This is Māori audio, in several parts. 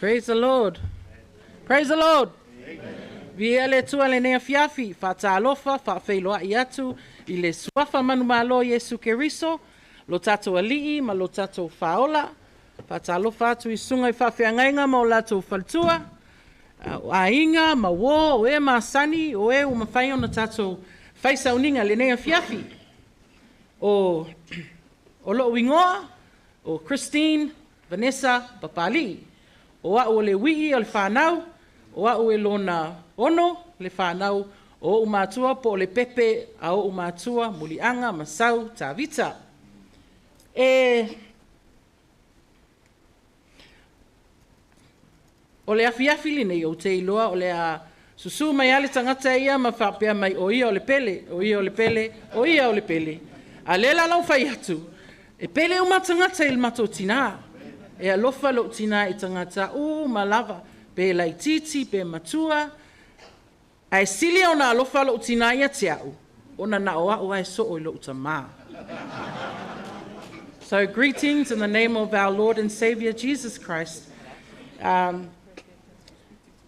Praise the Lord. Praise the Lord. Via le tua le nea fiafi, fa tālofa, fa whailoa i atu, i le suafa manu malo Yesu Keriso, lo tato alii, ma lo tato faola, fa tālofa atu i sunga i whawhiangainga ma o lato faltua, a inga, ma wo, o e ma sani, o e uma whai ona tato whaisa uninga le nea fiafi. O lo wingoa, o Christine, Vanessa, Papalii, o a o le wii o le whanau, o a o e lona ono, le whanau, o umatua po le pepe, a o umatua, Mulianga, Masau, Tavita. O le afiafi linei o te iloa, o le a susu mai ale tangata ia, ma whapea mai o ia o le pele, o ia o le pele, o ia o le pele. A lela lau whai atu, e pele o matangata il mato tinā, e alofa lo tinā i tangata, malava, pe lai titi, pe matua, ai sili o na alofa lo tinā ia te au, o na naoa o ai so o lo utama. So greetings in the name of our Lord and Savior Jesus Christ.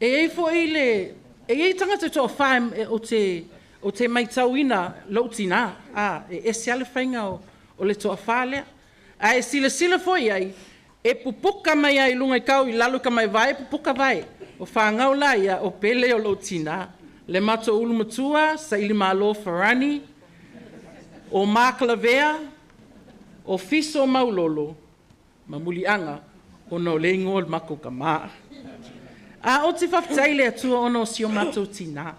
E fo ile, e tangata to whaim o te maitauina lo tinā, e siale whainga o le toa whalea. A e sila fo iai, e pupuka mai ai lunga i kau i lalu ka mai vai, pupuka vai. O whangau la ia o pele o lo tinā. Le mato ulu matua, Sauimalae Farani, o Maklavea, o Fiso Maulolo, ma Mulianga, o no le ingol mako ka maa. A o te whaftai le atua ono si o mato tinā.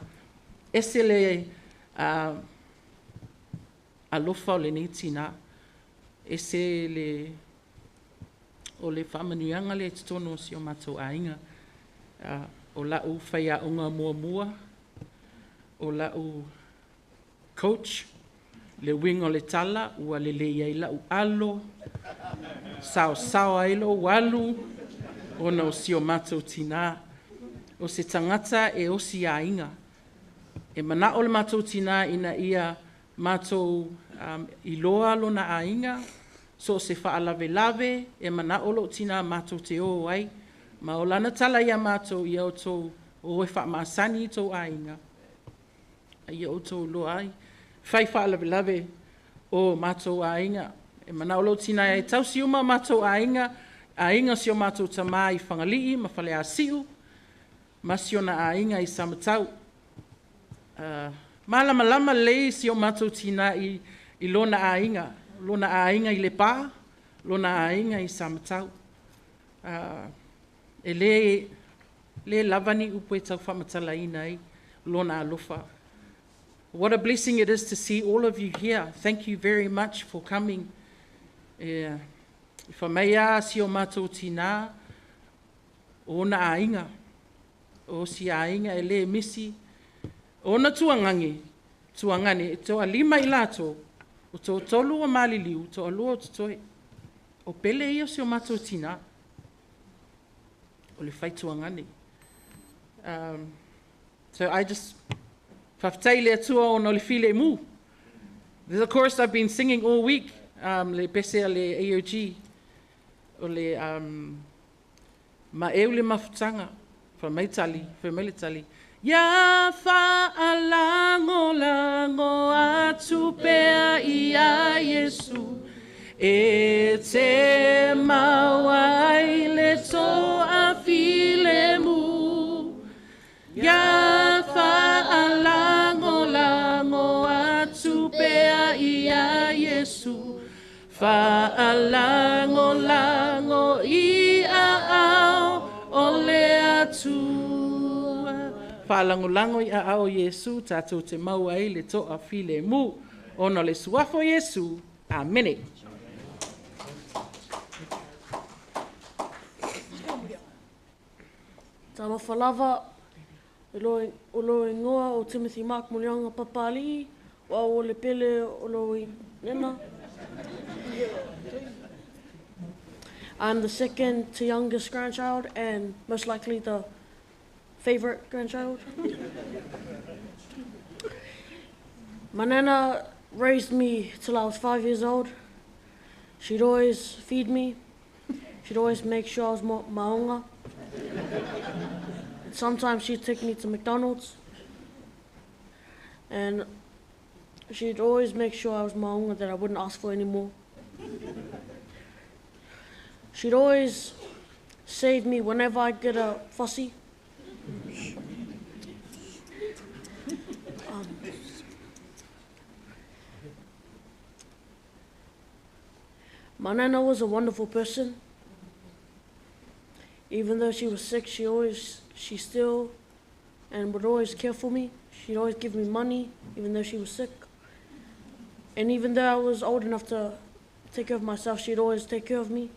Ese le alofa o le nei tinā. Ese le o le whamanuianga le tutono si o mato ainga. O lau whaia unga mua, o lau coach, le wing o le tala, ua le iai lau alo, sao ailo walu, o na o si o mato tinā. O se tangata e o si ainga. E mana o le mato tinā ina ia mato iloa lo na ainga, so se whaalave, e mana o lo tina mato te o ai, ma o lana tala ia mato ia o tō o e whaamasani tō ainga. Ia o tō lo ai, whai whaalave o mato ainga. E mana o lo tina e tau si uma mato ainga si o mato tamā i whangalii, ma whale a siu, ma si o na ainga i samatau. Malama lei si o mato tina i lona ainga i le pā, lona ainga i samatau. E le lavani upo e tau whamatala ina i lona alofa. What a blessing it is to see all of you here. Thank you very much for coming. Whamea si o mato tina, o na ainga, o si ainga e le misi, o na tuangane, toa lima i lato, o tō tolu o maliliu, tō alua o toi, o pele ia si o mato tina, o le whai tuangane. So I just, whaftai le atua o no le file mu. There's a chorus I've been singing all week, le pese le AOG, o le ma eu le mafutanga, whamaitali. Ia whaalango atu pea ia Yesu, e te mawai le toa file mu. Ia whaalango atu pea ia Yesu, whaalango ia au o le atu. Whalangolango i a ao Yesu, tātou te mau ai le toa file mu, ono le suafo Yesu, amene. Talofa lava, o lo ingoa o Timothy Mark Mulianga Papalii, o le pele o lo nena. I'm the second to youngest grandchild and most likely the favorite grandchild. My nana raised me till I was 5 years old. She'd always feed me. She'd always make sure I was maonga. Sometimes she'd take me to McDonald's, and she'd always make sure I was maunga, that I wouldn't ask for any more. She'd always save me whenever I get a fussy. My nana was a wonderful person. Even though she was sick, she still and would always care for me. She'd always give me money, even though she was sick. And even though I was old enough to take care of myself, she'd always take care of me.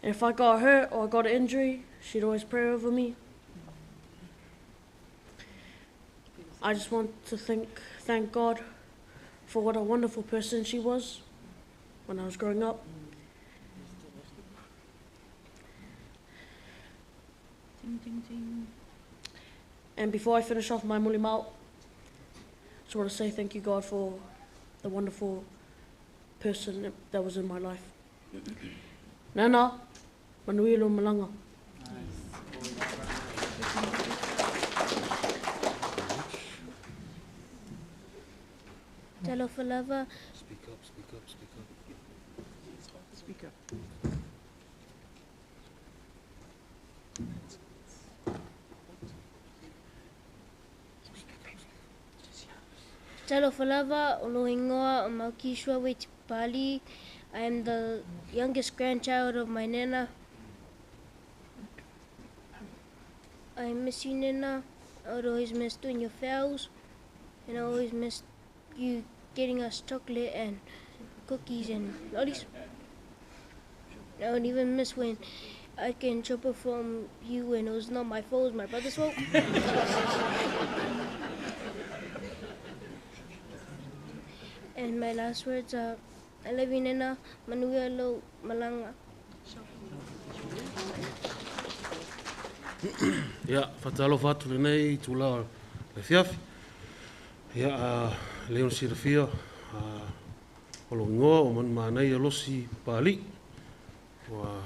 And if I got hurt or I got an injury, she'd always pray over me. I just want to thank God for what a wonderful person she was when I was growing up. Ding, ding, ding. And before I finish off my Molimau, I just want to say thank you, God, for the wonderful person that was in my life. Nana, manuilo malanga. Talo falava. Speak up, speak up, speak up. Speak up. Talo falava, Olohingoa, o Sauimalae Tavita. I am the youngest grandchild of my nana. I miss you, Nana. I would always miss doing your fouls, and I always miss you getting us chocolate and cookies and lollies. I would even miss when I get in trouble from you when it was not my fault, it was my brother's fault. And my last words are, I love you, Nana. Manuelo malanga. Ia, whatalo whatu nei, tūla le whiawhi. Ia, leo si rewhia, olo ngoa o man mānei alosi Papalii. Wa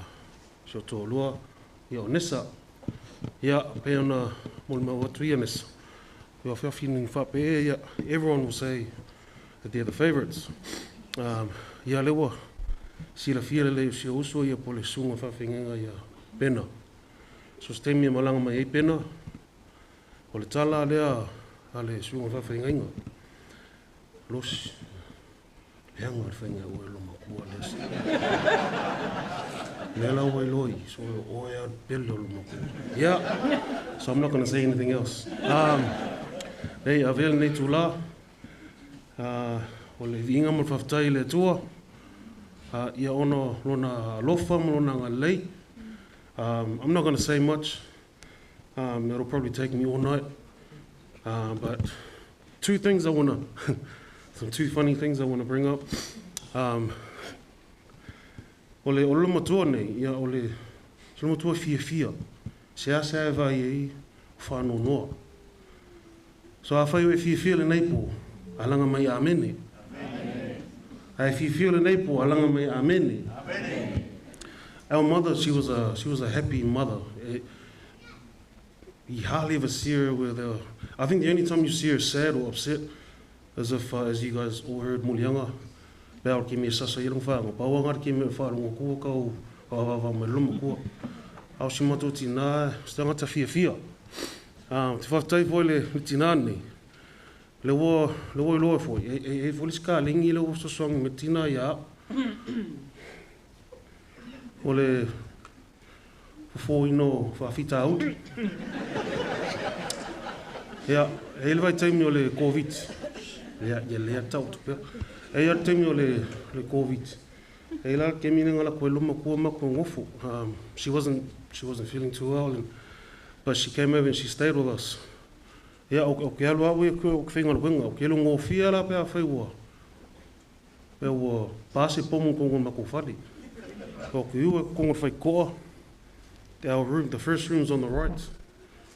sio tō lua, ia o nesa. Ia, pe ona Molimau atu ia nesa. Ia whiawhi ning whape e, ia, everyone will say that they're the favourites. Ia lewa, si rewhia leo si uso ia pole sunga whawhingenga ia pena. So stay me malanga mai e pena. O le tala lea a le sunga whawhinga inga. Losi. Le anga le whainga ue lo makua lesi. Le lau wai loi. So oe a pele lo makua. Yeah. So I'm not going to say anything else. Hey, a vele nei tūla. O le inga mal whaftai le tua. Ia ono lona lofa mo lona ngā lei. I'm not going to say much. It'll probably take me all night. But two things I want to, two funny things I want to bring up. O le matua nei, ia o le matua fia. Se asa e vai ei, whāno noa. So a whai o e fia le neipo, alanga mai amene. Ai fia le neipo, alanga mai amene. Our mother, she was a happy mother. You hardly ever see her with her. I think the only time you see her sad or upset, as you guys all heard Mulianga, Bell ki me sasa i rungwhanga, pauangar ki me whārongo kua kau, hawawa me luma kua. Au si mato tinā, stangata fia. Te whaftai foi le tinā nei. Le wo i loa foi. E folis ka lingi le wo saswangi me tinā ia. O le whafoino whawhita au. Ia, e le vai taimi o le COVID. Ia lea tau tupea. E ia taimi o le COVID. E la ke mine ngala koe luma kua mako ngofo. She wasn't feeling too well, but she came over and she stayed with us. Ia, o ke alu au e koe o ke whenga wenga. O ke elu ngofia la pea whaiwa. Pea ua pāse pomo kongon mako whari. O ke ua kongon whai koa. Our room, the first room's on the right.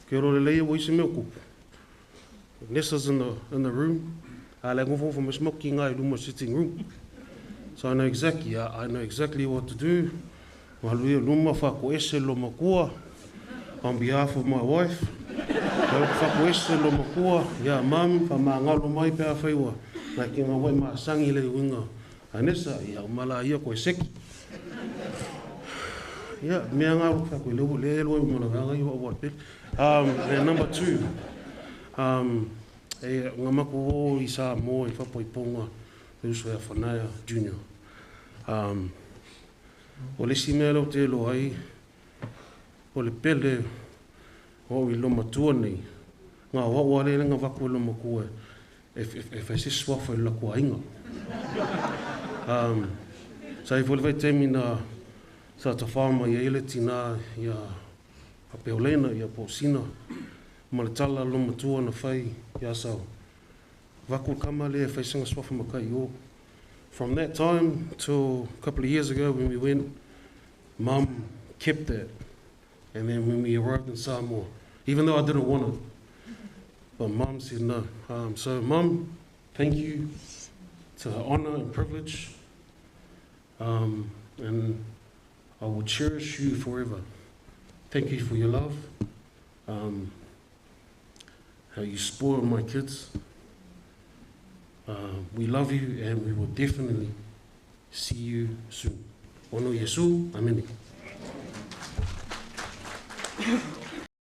Ke ro le leia wo isi meo kupu. Nessa's in the room. Le ngofo from a smoking ngai luma sitting room. So I know exactly what to do. Malui luma whakoese lo makua on behalf of my wife. Whakoese lo makua, ia mami, whamangalo mai pēr whaiwa. Nā ki ngā wai maa sangi le winga. Anesa, ia umala ia koe seki. Ia, mea ngā ruka koe leo leo mana ngā iwa what bit. And number 2, ngā mako o I sa mo I whapoi ponga Uswea Whanaya Junior. O le si mea lau te lo ai, o le pele o I loma tua nei, ngā wawa le ngā wako loma kua, e whai se swafa I lako ainga. Sa I whole vai temi na sa ta whama I ele tinā I a peolena I a pōsina, ma le tala loma tua na whai I a sau. Wako kama le e whai sanga swafa makai o. From that time to a couple of years ago when we went, Mum kept that. And then when we arrived in Samoa, even though I didn't want it, but Mum said no. So Mum, thank you to her honor and privilege. And I will cherish you forever. Thank you for your love. How you spoil my kids. We love you and we will definitely see you soon. Ono Yesu, ameni.